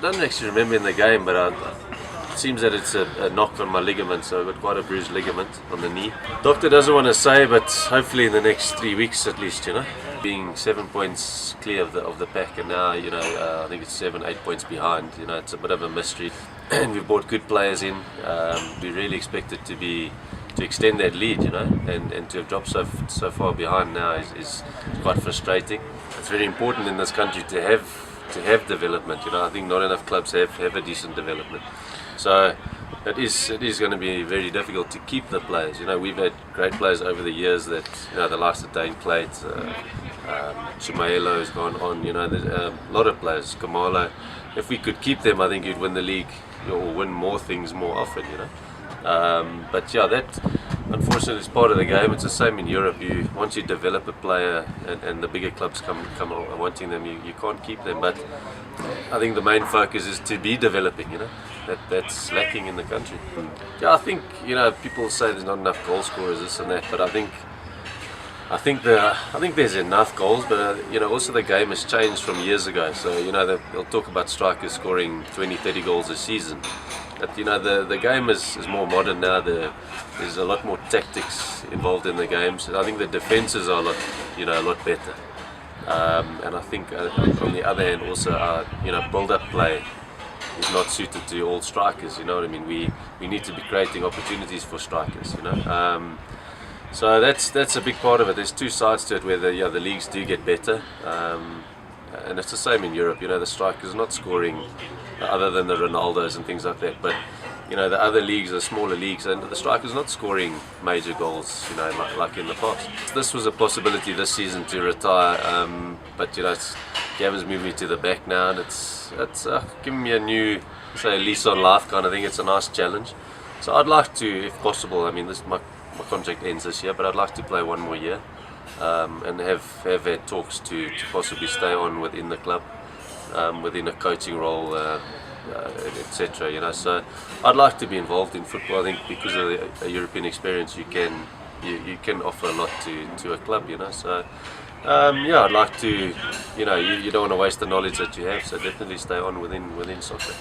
don't actually remember in the game, but it seems that it's a knock on my ligament, so I've got quite a bruised ligament on the knee. Doctor doesn't want to say, but hopefully in the next 3 weeks at least, Being 7 points clear of the pack, and now, I think it's 7-8 points behind. It's a bit of a mystery. And we've brought good players in. We really expected to extend that lead, and to have dropped so far behind now is quite frustrating. It's very important in this country to have development. I think not enough clubs have a decent development. So it is going to be very difficult to keep the players. We've had great players over the years that, the last of Dane played, Shumaelo has gone on, there's a lot of players, Kamalo. If we could keep them, I think you'd win the league or win more things more often, But yeah, that unfortunately is part of the game. It's the same in Europe. Once you develop a player and the bigger clubs come wanting them, you can't keep them. But I think the main focus is to be developing, that's lacking in the country. Yeah, I think, people say there's not enough goal scorers, this and that, but I think there's enough goals, but also the game has changed from years ago. So they'll talk about strikers scoring 20-30 goals a season. But the game is more modern now. There's a lot more tactics involved in the game. So I think the defenses are a lot better. And I think on the other hand also build-up play is not suited to all strikers. You know what I mean? We need to be creating opportunities for strikers. So that's a big part of it. There's two sides to it where the leagues do get better, and it's the same in Europe. The strikers are not scoring other than the Ronaldos and things like that, but the other leagues, the smaller leagues, and the strikers not scoring major goals, like in the past. This was a possibility this season to retire, but Gavin's moved me to the back now, and it's giving me a new, say, lease on life kind of thing. It's a nice challenge. So I'd like to, if possible, my contract ends this year, but I'd like to play one more year, and have had talks to possibly stay on within the club, within a coaching role, etc. So I'd like to be involved in football. I think because of the European experience, you can offer a lot to a club. So I'd like to. You don't want to waste the knowledge that you have, so definitely stay on within soccer.